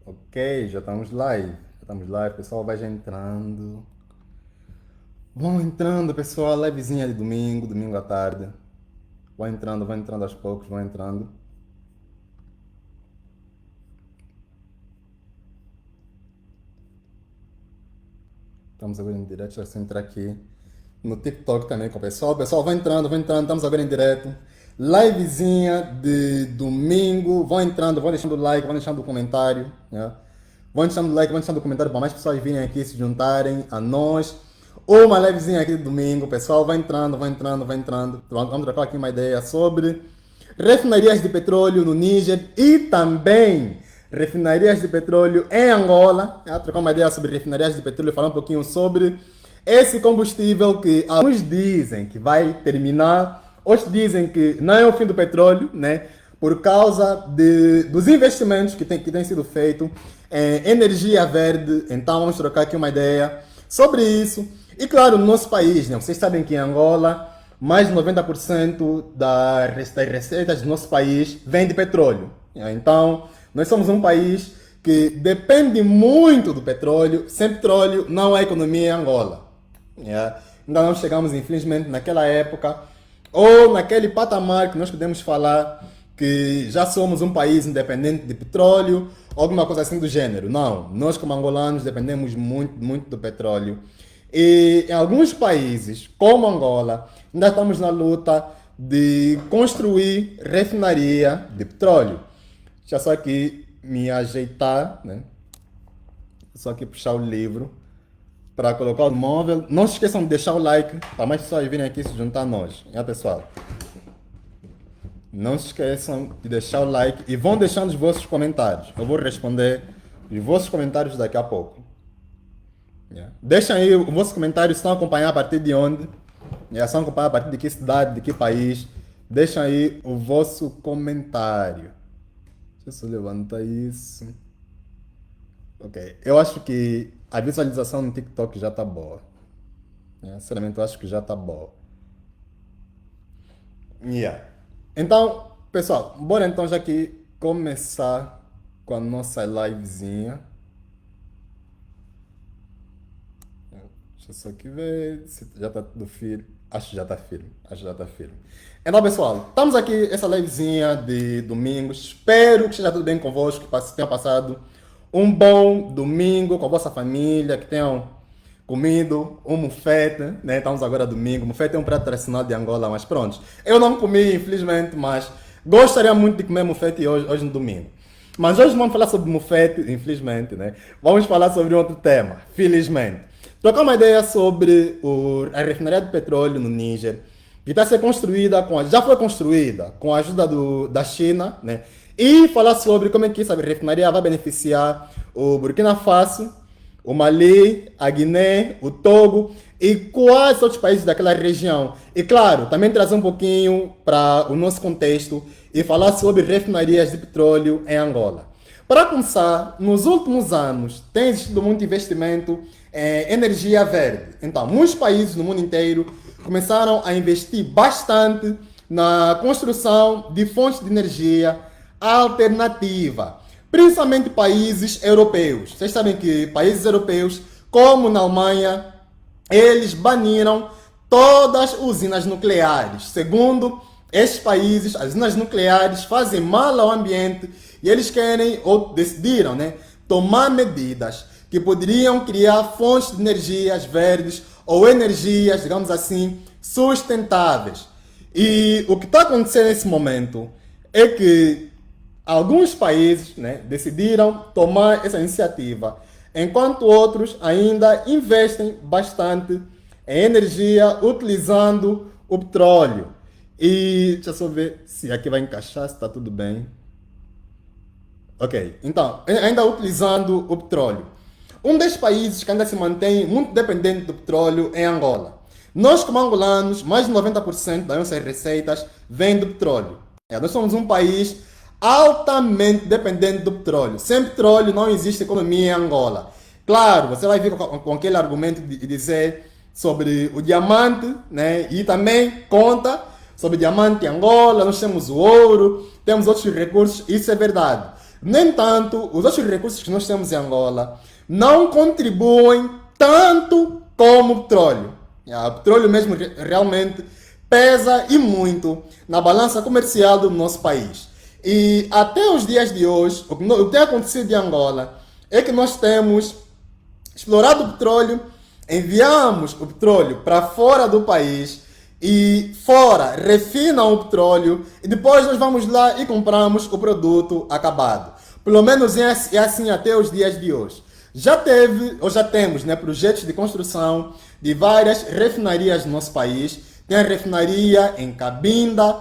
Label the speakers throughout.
Speaker 1: Ok, já estamos live. Já estamos live, pessoal vai já entrando. Vão entrando, pessoal. Livezinha de domingo, domingo à tarde. Vão entrando aos poucos, vão entrando. Estamos agora em direto, já se entrar aqui no TikTok também com o pessoal. Pessoal, vai entrando, estamos agora em direto. Livezinha de domingo. Vão deixando o like, vão deixando o comentário. Né? Vão deixando o like, vão deixando o comentário para mais pessoas virem aqui se juntarem a nós. Uma livezinha aqui de domingo, pessoal. Vai entrando, vai entrando, vai entrando. Vamos trocar aqui uma ideia sobre refinarias de petróleo no Níger e também refinarias de petróleo em Angola. Trocar uma ideia sobre refinarias de petróleo, falar um pouquinho sobre esse combustível que alguns dizem que vai terminar, outros dizem que não é o fim do petróleo, né? Por causa dos investimentos que têm sido feitos em energia verde. Então vamos trocar aqui uma ideia sobre isso. E claro, no nosso país, né? Vocês sabem que em Angola mais de 90% das receitas do nosso país vem de petróleo. Então, nós somos um país que depende muito do petróleo. Sem petróleo não há economia em Angola. Ainda não chegamos, infelizmente, naquela época ou naquele patamar que nós podemos falar que já somos um país independente de petróleo, alguma coisa assim do gênero. Não, nós como angolanos dependemos muito, muito do petróleo. E em alguns países, como Angola, ainda estamos na luta de construir refinaria de petróleo. Deixa eu só aqui me ajeitar, né? Só aqui puxar o livro para colocar o móvel. Não se esqueçam de deixar o like para mais pessoas virem aqui se juntar a nós. Pessoal? Não se esqueçam de deixar o like e vão deixando os vossos comentários. Eu vou responder os vossos comentários daqui a pouco. Deixem aí os vossos comentários, estão acompanhando a partir de onde? Estão acompanhando a partir de que cidade, de que país? Deixem aí o vosso comentário. Deixa eu só levantar isso. Ok, eu acho que a visualização no TikTok já está boa. Sinceramente, eu acho que já está boa. Então, pessoal, bora então já aqui começar com a nossa livezinha. Deixa eu só aqui ver se já está tudo firme. Acho que já está firme. Então, pessoal, estamos aqui essa livezinha de domingo. Espero que esteja tudo bem convosco, que tenham passado um bom domingo com a vossa família, que tenham comido um mufete, né? Estamos agora domingo. Mufete é um prato tradicional de Angola, mas pronto. Eu não comi, infelizmente, mas gostaria muito de comer mufete hoje no domingo. Mas hoje não vamos falar sobre mufete, infelizmente, né? Vamos falar sobre outro tema, felizmente. Trocar uma ideia sobre a refinaria de petróleo no Níger, que está a ser construída, já foi construída com a ajuda da China, né? E falar sobre como é que essa refinaria vai beneficiar o Burkina Faso, o Mali, a Guiné, o Togo e quais outros países daquela região. E claro, também trazer um pouquinho para o nosso contexto e falar sobre refinarias de petróleo em Angola. Para começar, nos últimos anos tem existido muito investimento em energia verde. Então, muitos países no mundo inteiro começaram a investir bastante na construção de fontes de energia alternativa, principalmente países europeus. Vocês sabem que países europeus, como na Alemanha, eles baniram todas as usinas nucleares. Segundo estes países, as usinas nucleares fazem mal ao ambiente e eles querem, ou decidiram, né, tomar medidas que poderiam criar fontes de energias verdes ou energias, digamos assim, sustentáveis. E o que está acontecendo nesse momento é que alguns países, né, decidiram tomar essa iniciativa, enquanto outros ainda investem bastante em energia utilizando o petróleo. E deixa eu só ver se aqui vai encaixar, se está tudo bem. Ok, então, ainda utilizando o petróleo. Um dos países que ainda se mantém muito dependente do petróleo é Angola. Nós, como angolanos, mais de 90% das nossas receitas vem do petróleo. Nós somos um país altamente dependente do petróleo. Sem petróleo não existe economia em Angola. Claro, você vai vir com aquele argumento de dizer sobre o diamante, né? E também conta sobre o diamante em Angola, nós temos o ouro, temos outros recursos, isso é verdade. No entanto, os outros recursos que nós temos em Angola não contribuem tanto como o petróleo. O petróleo mesmo realmente pesa e muito na balança comercial do nosso país. E até os dias de hoje, o que tem acontecido em Angola é que nós temos explorado o petróleo, enviamos o petróleo para fora do país e fora refinam o petróleo e depois nós vamos lá e compramos o produto acabado. Pelo menos é assim até os dias de hoje. Já teve, ou já temos, né, projetos de construção de várias refinarias no nosso país. Tem a refinaria em Cabinda,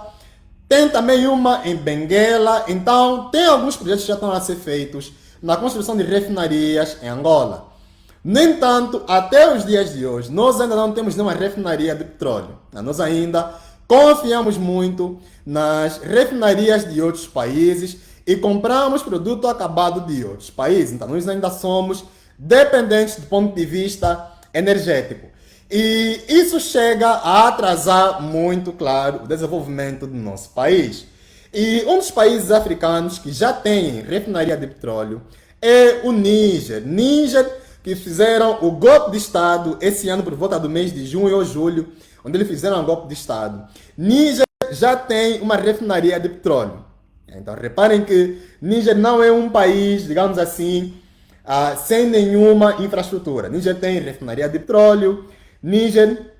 Speaker 1: tem também uma em Benguela. Então, tem alguns projetos que já estão a ser feitos na construção de refinarias em Angola. No entanto, até os dias de hoje, nós ainda não temos nenhuma refinaria de petróleo. Nós ainda confiamos muito nas refinarias de outros países e compramos produto acabado de outros países. Então, nós ainda somos dependentes do ponto de vista energético. E isso chega a atrasar muito, claro, o desenvolvimento do nosso país. E um dos países africanos que já tem refinaria de petróleo é o Níger. Níger, que fizeram o golpe de Estado esse ano por volta do mês de junho ou julho, onde eles fizeram um golpe de Estado. Níger já tem uma refinaria de petróleo. Então, reparem que Níger não é um país, digamos assim, sem nenhuma infraestrutura. Níger tem refinaria de petróleo, Níger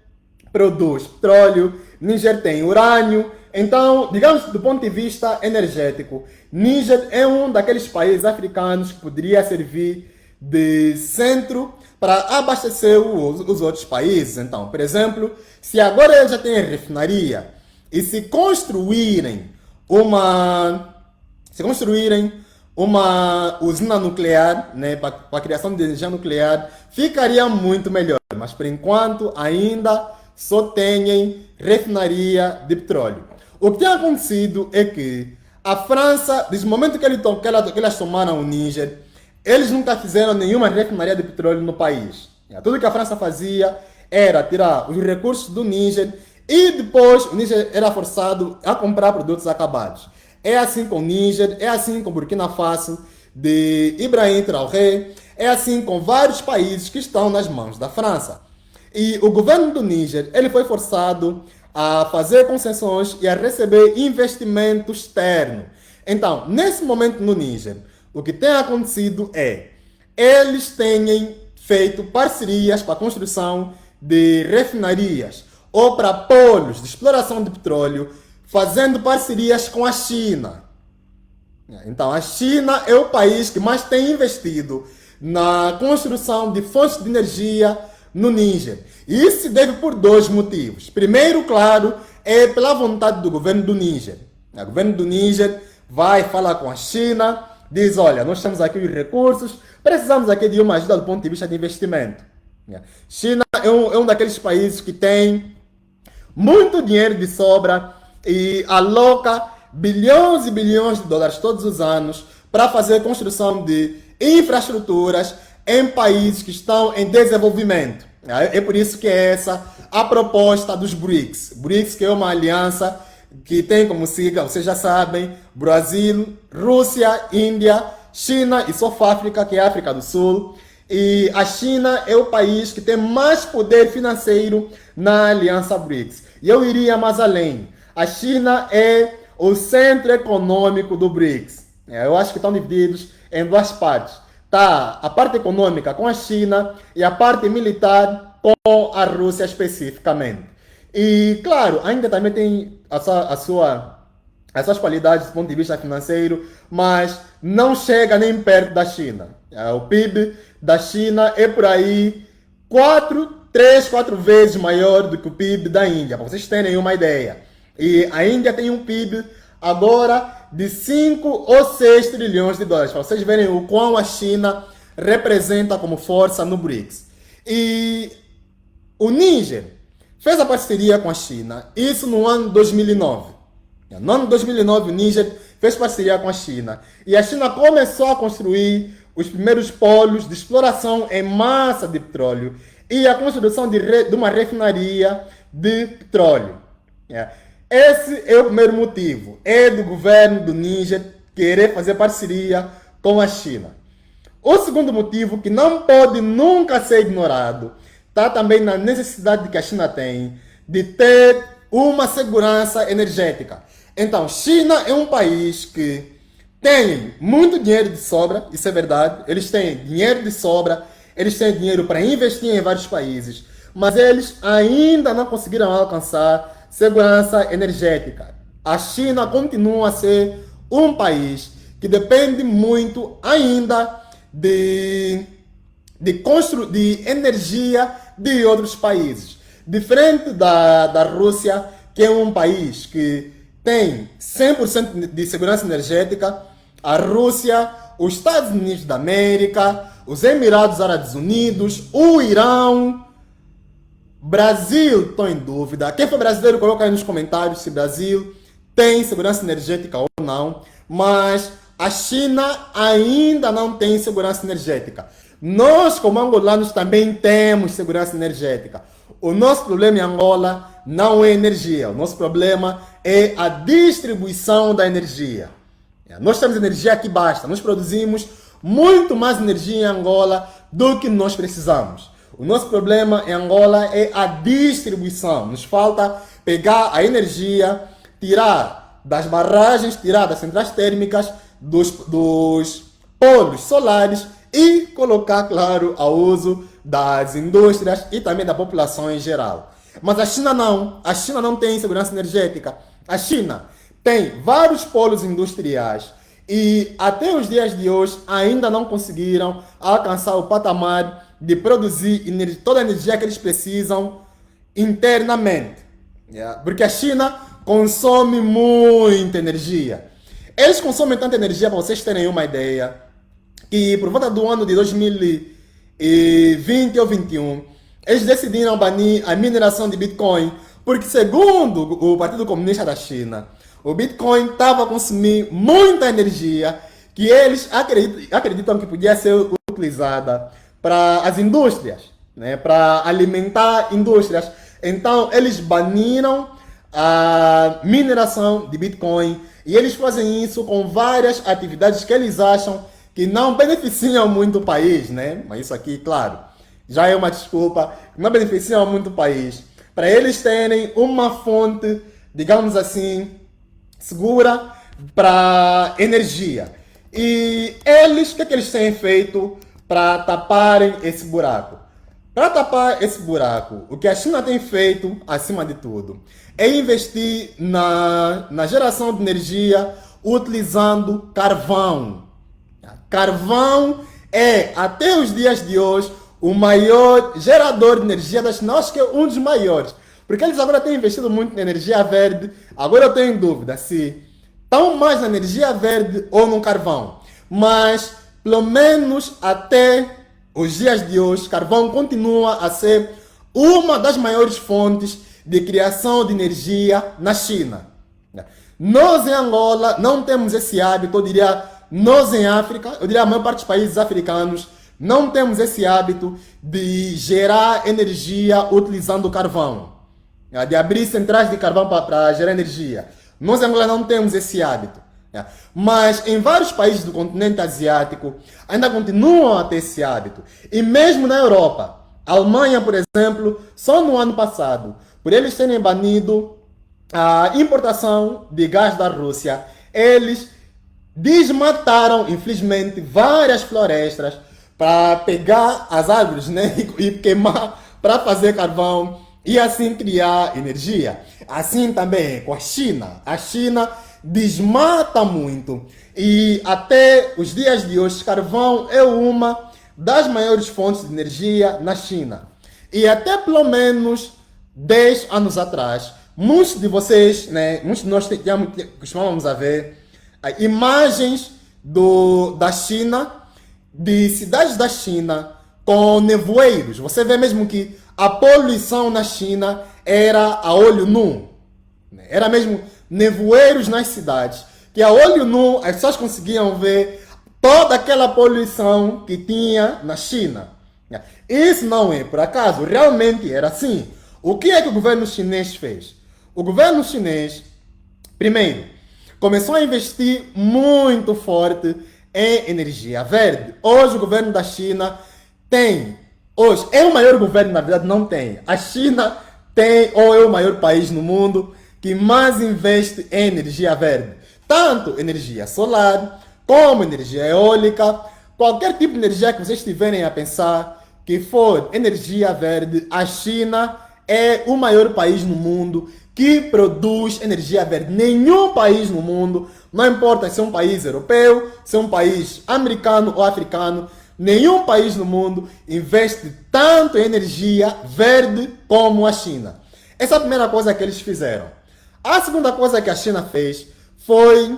Speaker 1: produz petróleo, Níger tem urânio. Então, digamos, do ponto de vista energético, Níger é um daqueles países africanos que poderia servir de centro para abastecer os outros países. Então, por exemplo, se agora eles já têm refinaria e se construírem uma usina nuclear, né, para a criação de energia nuclear, ficaria muito melhor. Mas por enquanto ainda só têm refinaria de petróleo. O que tem acontecido é que a França, desde o momento que elas tomaram o Níger, eles nunca fizeram nenhuma refinaria de petróleo no país. Tudo que a França fazia era tirar os recursos do Níger e depois o Níger era forçado a comprar produtos acabados. É assim com o Níger, é assim com Burkina Faso, de Ibrahim Traoré, é assim com vários países que estão nas mãos da França. E o governo do Níger, ele foi forçado a fazer concessões e a receber investimento externo. Então, nesse momento no Níger, o que tem acontecido é, eles têm feito parcerias para a construção de refinarias ou para polos de exploração de petróleo, fazendo parcerias com a China. Então, a China é o país que mais tem investido na construção de fontes de energia no Níger. E isso se deve por dois motivos. Primeiro, claro, é pela vontade do governo do Níger. O governo do Níger vai falar com a China, diz, olha, nós temos aqui os recursos, precisamos aqui de uma ajuda do ponto de vista de investimento. China é um daqueles países que tem muito dinheiro de sobra e aloca bilhões e bilhões de dólares todos os anos para fazer construção de infraestruturas em países que estão em desenvolvimento. É por isso que é essa a proposta dos BRICS. BRICS, que é uma aliança que tem como sigla, vocês já sabem, Brasil, Rússia, Índia, China e South África, que é a África do Sul. E a China é o país que tem mais poder financeiro na aliança BRICS. E eu iria mais além. A China é o centro econômico do BRICS. Eu acho que estão divididos em duas partes. Tá a parte econômica com a China e a parte militar com a Rússia especificamente. E, claro, ainda também tem as suas qualidades do ponto de vista financeiro, mas não chega nem perto da China. O PIB da China é por aí 3, 4 vezes maior do que o PIB da Índia, para vocês terem uma ideia. E a Índia tem um PIB agora de 5 ou 6 trilhões de dólares, para vocês verem o quão a China representa como força no BRICS. E o Níger fez a parceria com a China, isso no ano 2009. No ano 2009, o Níger fez parceria com a China. E a China começou a construir os primeiros polos de exploração em massa de petróleo e a construção de uma refinaria de petróleo. Esse é o primeiro motivo. É do governo do Níger querer fazer parceria com a China. O segundo motivo, que não pode nunca ser ignorado, está também na necessidade que a China tem de ter uma segurança energética. Então, China é um país que tem muito dinheiro de sobra, isso é verdade. Eles têm dinheiro de sobra, eles têm dinheiro para investir em vários países, mas eles ainda não conseguiram alcançar segurança energética. A China continua a ser um país que depende muito ainda de energia de outros países. Diferente da Rússia, que é um país que tem 100% de segurança energética, a Rússia, os Estados Unidos da América, os Emirados Árabes Unidos, o Irão, Brasil, estou em dúvida. Quem for brasileiro, coloca aí nos comentários se Brasil tem segurança energética ou não. Mas a China ainda não tem segurança energética. Nós, como angolanos, também temos segurança energética. O nosso problema em Angola não é energia. O nosso problema é a distribuição da energia. Nós temos energia que basta. Nós produzimos muito mais energia em Angola do que nós precisamos. O nosso problema em Angola é a distribuição. Nos falta pegar a energia, tirar das barragens, tirar das centrais térmicas, dos polos solares e colocar, claro, ao uso das indústrias e também da população em geral. Mas a China não. A China não tem segurança energética. A China tem vários polos industriais e até os dias de hoje ainda não conseguiram alcançar o patamar de produzir toda a energia que eles precisam internamente. Porque a China consome muita energia. Eles consomem tanta energia, para vocês terem uma ideia, que por volta do ano de 2020 ou 2021, eles decidiram banir a mineração de Bitcoin, porque segundo o Partido Comunista da China, o Bitcoin estava a consumir muita energia que eles acreditam que podia ser utilizada para as indústrias, né, para alimentar indústrias. Então, eles baniram a mineração de Bitcoin e eles fazem isso com várias atividades que eles acham que não beneficiam muito o país, né? Mas isso aqui, claro, já é uma desculpa, não beneficiam muito o país. Para eles terem uma fonte, digamos assim, segura para energia. E eles, o que eles têm feito para taparem esse buraco? Para tapar esse buraco, o que a China tem feito, acima de tudo, é investir na geração de energia utilizando carvão. Carvão é, até os dias de hoje, o maior gerador de energia da China. Acho que é um dos maiores. Porque eles agora têm investido muito na energia verde. Agora eu tenho dúvida se estão mais na energia verde ou no carvão. Mas, pelo menos até os dias de hoje, carvão continua a ser uma das maiores fontes de criação de energia na China. Nós em Angola não temos esse hábito, eu diria nós em África, eu diria a maior parte dos países africanos, não temos esse hábito de gerar energia utilizando carvão. De abrir centrais de carvão para gerar energia. Nós em Angola não temos esse hábito. Mas em vários países do continente asiático ainda continuam a ter esse hábito. E mesmo na Europa, a Alemanha, por exemplo, só no ano passado, por eles terem banido a importação de gás da Rússia, eles desmataram, infelizmente, várias florestas para pegar as árvores, né, e queimar para fazer carvão e assim criar energia. Assim também com a China. A China desmata muito e até os dias de hoje carvão é uma das maiores fontes de energia na China. E até pelo menos 10 anos atrás, muitos de vocês, né, muitos de nós costumávamos a ver imagens da China, de cidades da China com nevoeiros. Você vê mesmo que a poluição na China era a olho nu. Era mesmo nevoeiros nas cidades, que a olho nu as pessoas conseguiam ver toda aquela poluição que tinha na China. Isso não é por acaso, realmente era assim. O que é que o governo chinês fez? O governo chinês, primeiro, começou a investir muito forte em energia verde. Hoje o governo da China tem, hoje é o maior governo, na verdade não tem. A China tem, ou é o maior país no mundo que mais investe em energia verde. Tanto energia solar, como energia eólica, qualquer tipo de energia que vocês estiverem a pensar que for energia verde, a China é o maior país no mundo que produz energia verde. Nenhum país no mundo, não importa se é um país europeu, se é um país americano ou africano, nenhum país no mundo investe tanto em energia verde como a China. Essa é a primeira coisa que eles fizeram. A segunda coisa que a China fez foi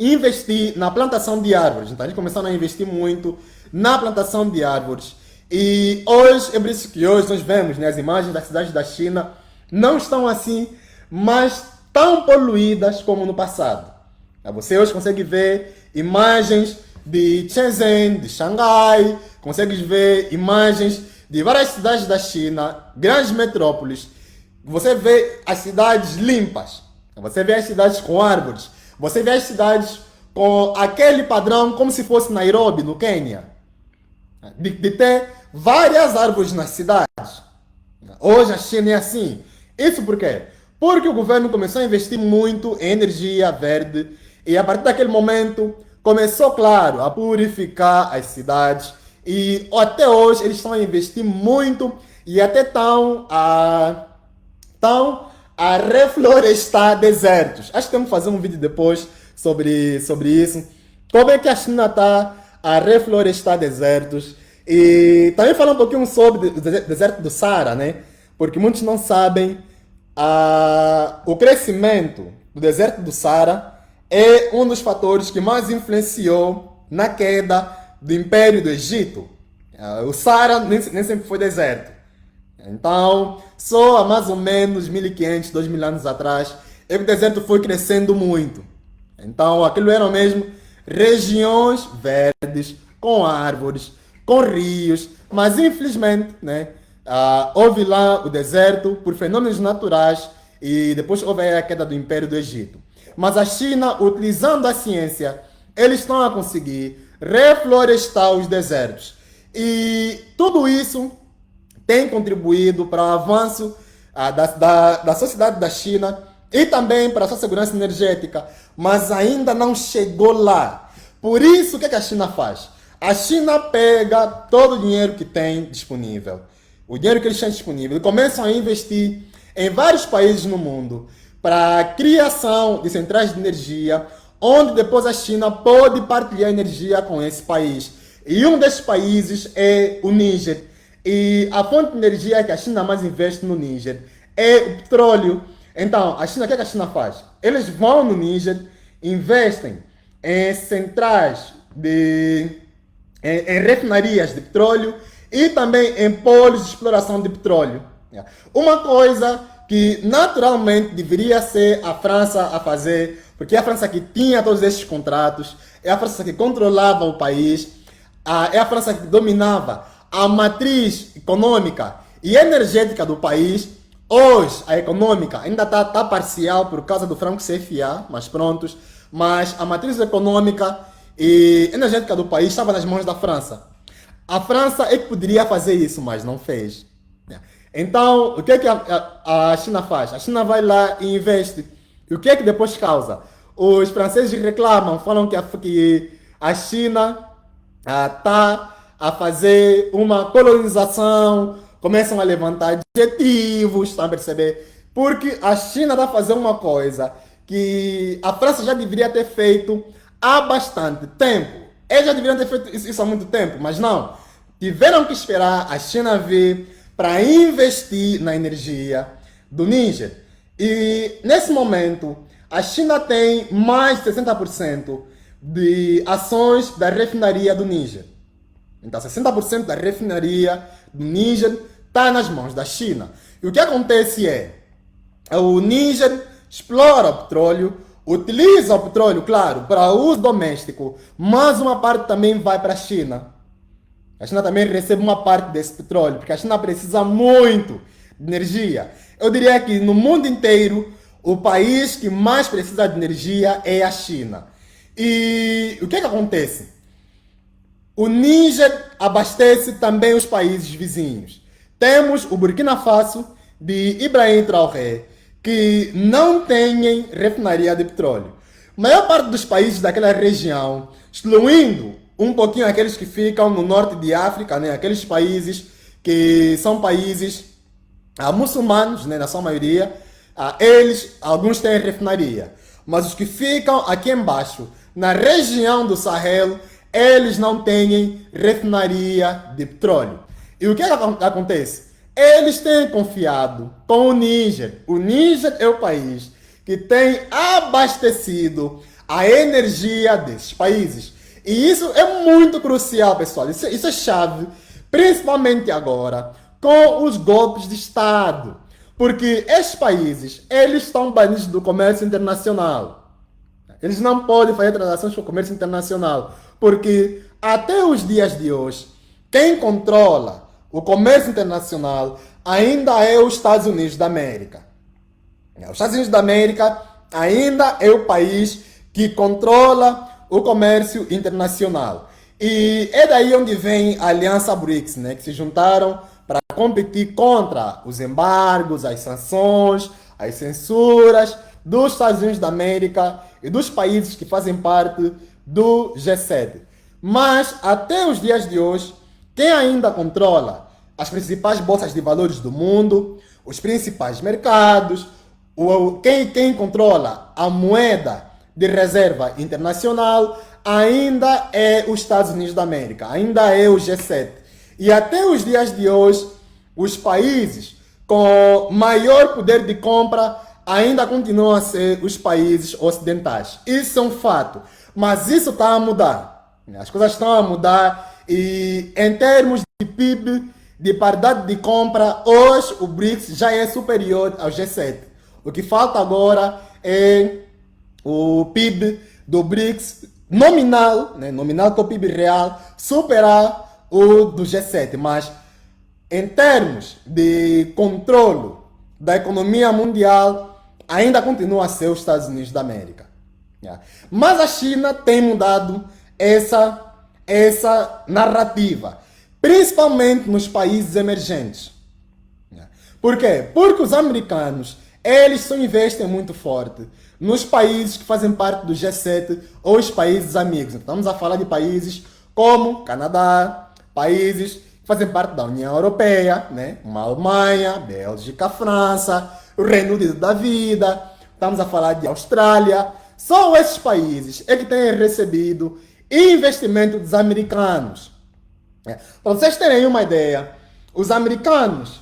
Speaker 1: investir na plantação de árvores. Então eles começaram a investir muito na plantação de árvores. E hoje, é por isso que hoje nós vemos, né, as imagens das cidades da China não estão assim, mas tão poluídas como no passado. Você hoje consegue ver imagens de Shenzhen, de Xangai, consegue ver imagens de várias cidades da China, grandes metrópoles. Você vê as cidades limpas, você vê as cidades com árvores, você vê as cidades com aquele padrão como se fosse Nairobi, no Quênia, de ter várias árvores nas cidades. Hoje a China é assim. Isso por quê? Porque o governo começou a investir muito em energia verde e a partir daquele momento começou, claro, a purificar as cidades e até hoje eles estão a investir muito e até estão a reflorestar desertos. Acho que temos que fazer um vídeo depois sobre isso. Como é que a China está a reflorestar desertos. E também falar um pouquinho sobre o deserto do Saara, né? Porque muitos não sabem, o crescimento do deserto do Saara é um dos fatores que mais influenciou na queda do Império do Egito. O Saara nem sempre foi deserto. Então, só há mais ou menos 1500, 2000 anos atrás, é que o deserto foi crescendo muito. Então, aquilo eram mesmo regiões verdes, com árvores, com rios, mas infelizmente, né, houve lá o deserto por fenômenos naturais e depois houve a queda do Império do Egito. Mas a China, utilizando a ciência, eles estão a conseguir reflorestar os desertos. E tudo isso tem contribuído para o avanço da sociedade da China e também para a sua segurança energética, mas ainda não chegou lá. Por isso, o que a China faz? A China pega todo o dinheiro que tem disponível, o dinheiro que eles têm disponível, e começam a investir em vários países no mundo para a criação de centrais de energia, onde depois a China pode partilhar energia com esse país. E um desses países é o Níger. E a fonte de energia que a China mais investe no Níger é o petróleo. Então, a China, o que a China faz? Eles vão no Níger, investem em centrais em refinarias de petróleo e também em polos de exploração de petróleo. Uma coisa que naturalmente deveria ser a França a fazer, porque é a França que tinha todos esses contratos, é a França que controlava o país, é a França que dominava a matriz econômica e energética do país. Hoje, a econômica ainda está parcial por causa do franco CFA, mas a matriz econômica e energética do país estava nas mãos da França. A França é que poderia fazer isso, mas não fez. Então, o que é que a China faz? A China vai lá e investe. E o que é que depois causa? Os franceses reclamam, falam que a China está a fazer uma colonização, começam a levantar adjetivos, estão a perceber? Porque a China está a fazer uma coisa que a França já deveria ter feito há bastante tempo. Eles já deveriam ter feito isso há muito tempo, mas não. Tiveram que esperar a China vir para investir na energia do Níger. E nesse momento, a China tem mais de 60% de ações da refinaria do Níger. Então, 60% da refinaria do Níger está nas mãos da China. E o que acontece o Níger explora o petróleo, utiliza o petróleo, claro, para uso doméstico, mas uma parte também vai para a China. A China também recebe uma parte desse petróleo, porque a China precisa muito de energia. Eu diria que no mundo inteiro, o país que mais precisa de energia é a China. E o que é que acontece? O Níger abastece também os países vizinhos. Temos o Burkina Faso de Ibrahim Traoré, que não tem refinaria de petróleo. A maior parte dos países daquela região, excluindo um pouquinho aqueles que ficam no norte de África, né? Aqueles países que são países muçulmanos, né? Na sua maioria, eles, alguns têm refinaria. Mas os que ficam aqui embaixo, na região do Sahel, eles não têm refinaria de petróleo. E o que acontece? Eles têm confiado com o Níger. O Níger é o país que tem abastecido a energia desses países. E isso é muito crucial, pessoal. Isso é chave, principalmente agora, com os golpes de Estado. Porque esses países, eles estão banidos do comércio internacional. Eles não podem fazer transações com o comércio internacional. Porque até os dias de hoje, quem controla o comércio internacional ainda é os Estados Unidos da América. Os Estados Unidos da América ainda é o país que controla o comércio internacional. E é daí onde vem a Aliança BRICS, né, que se juntaram para competir contra os embargos, as sanções, as censuras dos Estados Unidos da América e dos países que fazem parte do G7. Mas até os dias de hoje, quem ainda controla as bolsas de valores do mundo, os principais mercados, quem controla a moeda de reserva internacional, ainda é os Estados Unidos da América, ainda é o G7. E até os dias de hoje, os países com maior poder de compra ainda continuam a ser os países ocidentais. Isso é um fato. Mas isso está a mudar. As coisas estão a mudar e em termos de PIB, de paridade de compra, hoje o BRICS já é superior ao G7. O que falta agora é o PIB do BRICS nominal, né, nominal com o PIB real, superar o do G7. Mas em termos de controle da economia mundial, ainda continua a ser os Estados Unidos da América. Mas a China tem mudado essa narrativa, principalmente nos países emergentes. Por quê? Porque os americanos, eles só investem muito forte nos países que fazem parte do G7 ou os países amigos. Estamos a falar de países como Canadá, países que fazem parte da União Europeia, né? Uma Alemanha, Bélgica, França, o Reino Unido da vida. Estamos a falar de Austrália. Só esses países é que têm recebido investimento dos americanos. Para vocês terem uma ideia, os americanos,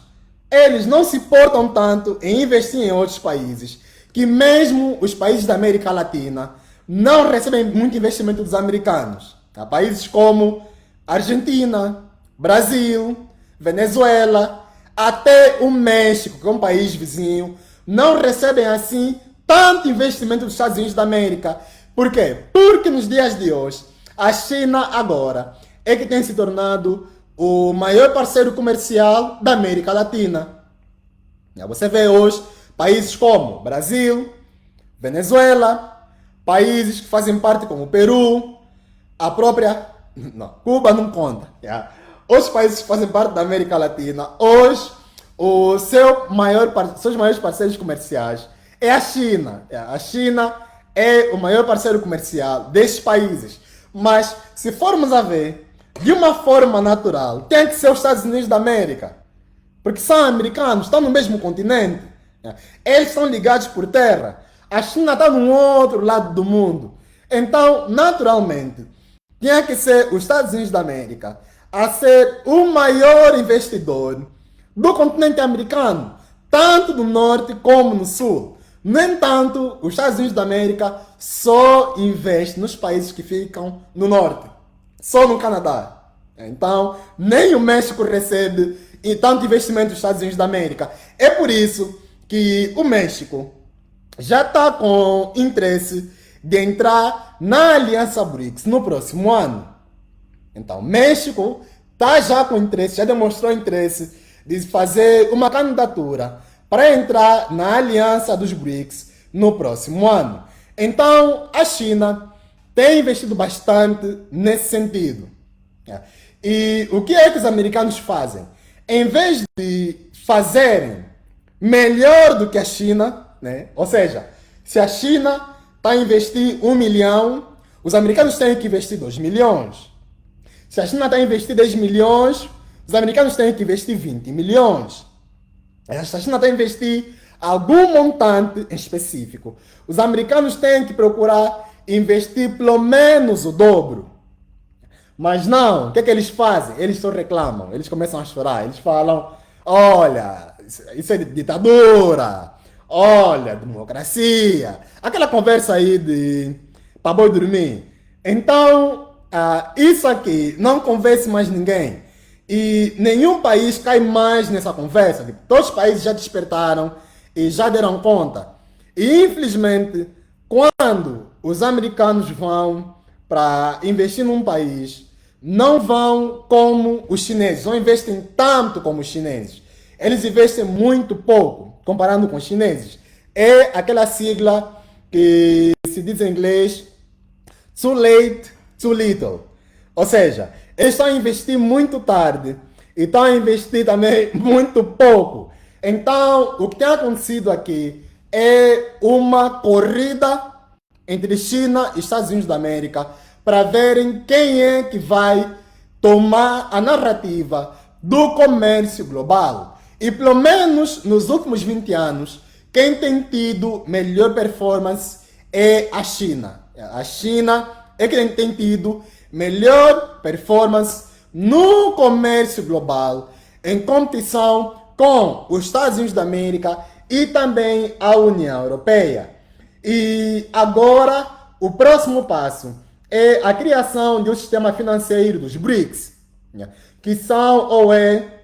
Speaker 1: eles não se portam tanto em investir em outros países, que mesmo os países da América Latina não recebem muito investimento dos americanos. Países como Argentina, Brasil, Venezuela, até o México, que é um país vizinho, não recebem assim tanto investimento dos Estados Unidos da América. Por quê? Porque nos dias de hoje, a China agora é que tem se tornado o maior parceiro comercial da América Latina. Você vê hoje países como Brasil, Venezuela, países que fazem parte como Peru, a própria... Não, Cuba não conta. Os países que fazem parte da América Latina, hoje, seus maiores parceiros comerciais é a China. A China é o maior parceiro comercial destes países. Mas, se formos a ver, de uma forma natural, tem que ser os Estados Unidos da América. Porque são americanos, estão no mesmo continente. Eles são ligados por terra. A China está no outro lado do mundo. Então, naturalmente, tinha que ser os Estados Unidos da América a ser o maior investidor do continente americano, tanto no norte como no sul. No entanto, os Estados Unidos da América só investe nos países que ficam no norte, só no Canadá. Então, nem o México recebe tanto investimento dos Estados Unidos da América. É por isso que o México já está com interesse de entrar na Aliança BRICS no próximo ano. Então, o México está já com interesse, já demonstrou interesse de fazer uma candidatura para entrar na Aliança dos BRICS no próximo ano. Então, a China tem investido bastante nesse sentido. E o que é que os americanos fazem? Em vez de fazerem melhor do que a China, né? Ou seja, se a China está a investir 1 milhão, os americanos têm que investir 2 milhões. Se a China está a investir 10 milhões, os americanos têm que investir 20 milhões. Se a China está a investir algum montante em específico, os americanos têm que procurar investir pelo menos o dobro. Mas não, o que é que eles fazem? Eles só reclamam, eles começam a chorar, eles falam, olha, isso é ditadura, olha, democracia, aquela conversa aí de para boi dormir. Então, isso aqui não convence mais ninguém. E nenhum país cai mais nessa conversa. Tipo, todos os países já despertaram e já deram conta. E infelizmente, quando os americanos vão para investir num país, não vão como os chineses, não investem tanto como os chineses. Eles investem muito pouco, comparando com os chineses. É aquela sigla que se diz em inglês too late, too little. Ou seja, eles estão a investir muito tarde e estão a investir também muito pouco. Então, o que tem acontecido aqui é uma corrida entre China e Estados Unidos da América para verem quem é que vai tomar a narrativa do comércio global. E pelo menos nos últimos 20 anos, quem tem tido melhor performance é a China. A China é quem tem tido melhor performance no comércio global, em competição com os Estados Unidos da América e também a União Europeia. E agora, o próximo passo é a criação de um sistema financeiro dos BRICS, que são ou é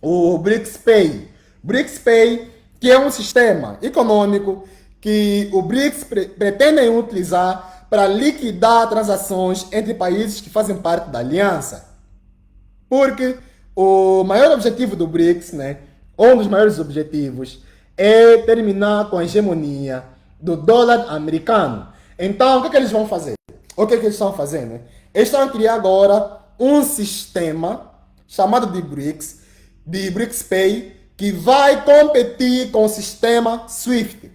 Speaker 1: o BRICS Pay. BRICS Pay, que é um sistema econômico que o BRICS pretendem utilizar para liquidar transações entre países que fazem parte da aliança. Porque o maior objetivo do BRICS, né, um dos maiores objetivos, é terminar com a hegemonia do dólar americano. Então, o que é que eles vão fazer? O que é que eles estão fazendo? Eles estão a criar agora um sistema chamado de BRICS Pay, que vai competir com o sistema SWIFT.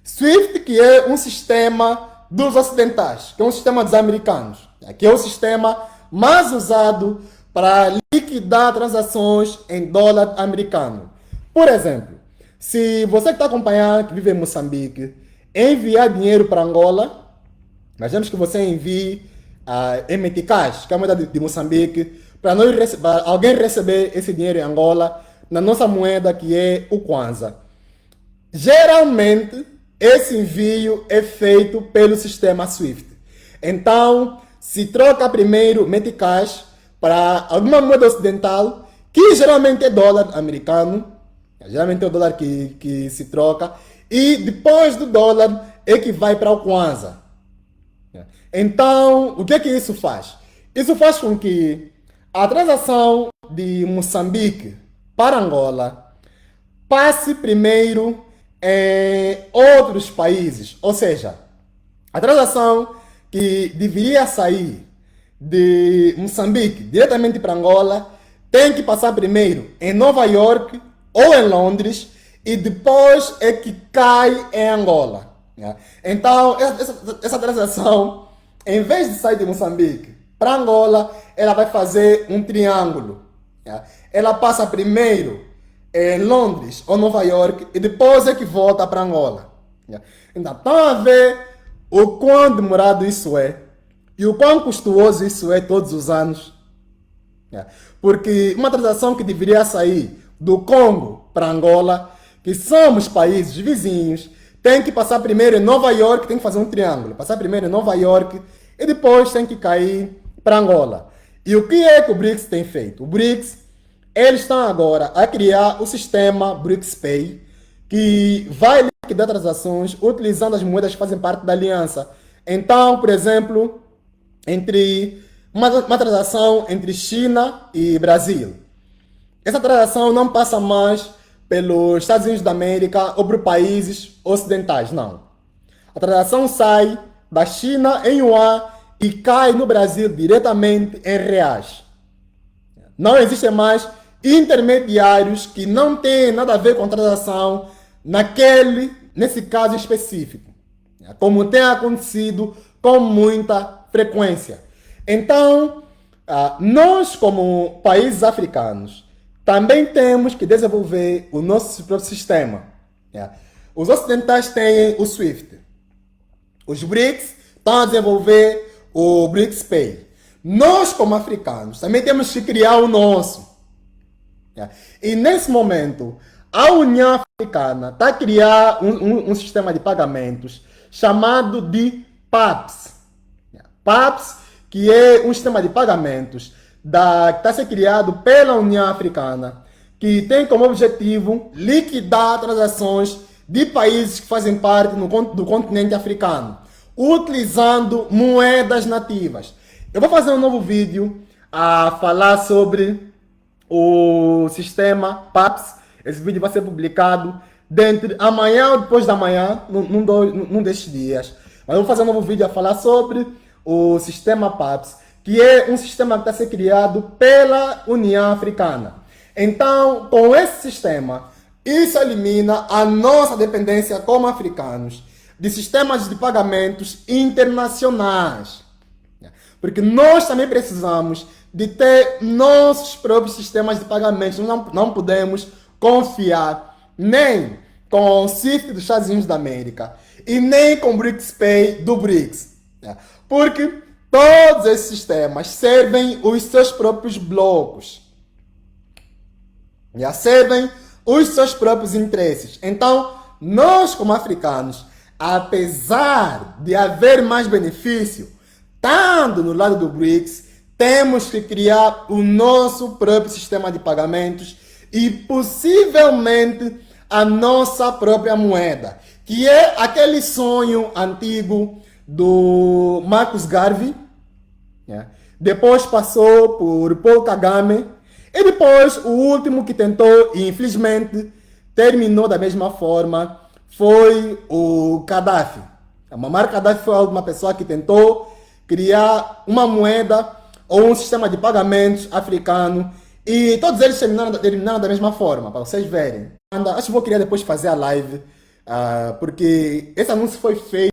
Speaker 1: SWIFT, que é um sistema dos ocidentais, que é um sistema dos americanos, que é o sistema mais usado para liquidar transações em dólar americano. Por exemplo, se você que está acompanhando, que vive em Moçambique, enviar dinheiro para Angola, imaginemos que você envie em meticais, que é a moeda de Moçambique, para alguém receber esse dinheiro em Angola, na nossa moeda, que é o Kwanza. Geralmente, esse envio é feito pelo sistema SWIFT. Então, se troca primeiro meticais para alguma moeda ocidental, que geralmente é dólar americano, geralmente é o dólar que se troca, e depois do dólar é que vai para o Kwanza. Então, o que é que isso faz? Isso faz com que a transação de Moçambique para Angola passe primeiro em outros países. Ou seja, a transação que deveria sair de Moçambique diretamente para Angola tem que passar primeiro em Nova York ou em Londres e depois é que cai em Angola. Então, essa transação, em vez de sair de Moçambique para Angola, ela vai fazer um triângulo. Ela passa primeiro em Londres ou Nova York e depois é que volta para Angola. Então, estão a ver o quão demorado isso é e o quão custoso isso é todos os anos. Porque uma transação que deveria sair do Congo para Angola, que somos países vizinhos, tem que passar primeiro em Nova York, tem que fazer um triângulo. Passar primeiro em Nova York e depois tem que cair para Angola. E o que é que o BRICS tem feito? O BRICS, eles estão agora a criar o sistema BRICS Pay, que vai liquidar transações utilizando as moedas que fazem parte da aliança. Então, por exemplo, entre uma transação entre China e Brasil. Essa transação não passa mais pelos Estados Unidos da América ou por países ocidentais, não. A transação sai da China em yuan e cai no Brasil diretamente em reais. Não existem mais intermediários que não têm nada a ver com a transação nesse caso específico, como tem acontecido com muita frequência. Então, nós, como países africanos, também temos que desenvolver o nosso próprio sistema. Os ocidentais têm o SWIFT. Os BRICS estão a desenvolver o BRICS Pay. Nós, como africanos, também temos que criar o nosso. E nesse momento, a União Africana está a criar um sistema de pagamentos chamado de PAPS. PAPS, que é um sistema de pagamentos que está a ser criado pela União Africana, que tem como objetivo liquidar transações de países que fazem parte do continente africano, utilizando moedas nativas. Eu vou fazer um novo vídeo a falar sobre o sistema PAPS. Esse vídeo vai ser publicado amanhã ou depois da manhã, num destes dias. Mas eu vou fazer um novo vídeo a falar sobre o sistema PAPS, que é um sistema que está a ser criado pela União Africana. Então, com esse sistema, isso elimina a nossa dependência como africanos de sistemas de pagamentos internacionais. Porque nós também precisamos de ter nossos próprios sistemas de pagamentos. Não podemos confiar nem com o SWIFT dos Estados Unidos da América e nem com o BRICS Pay do BRICS. Porque todos esses sistemas servem os seus próprios blocos. Servem os seus próprios interesses. Então, nós como africanos, apesar de haver mais benefício, estando no lado do BRICS, temos que criar o nosso próprio sistema de pagamentos e possivelmente a nossa própria moeda, que é aquele sonho antigo do Marcus Garvey, depois passou por Paul Kagame, e depois o último que tentou e infelizmente terminou da mesma forma foi o Gaddafi. A Muammar Gaddafi foi a última pessoa que tentou criar uma moeda ou um sistema de pagamentos africano e todos eles terminaram da mesma forma, para vocês verem. Acho que vou querer depois fazer a live, porque esse anúncio foi feito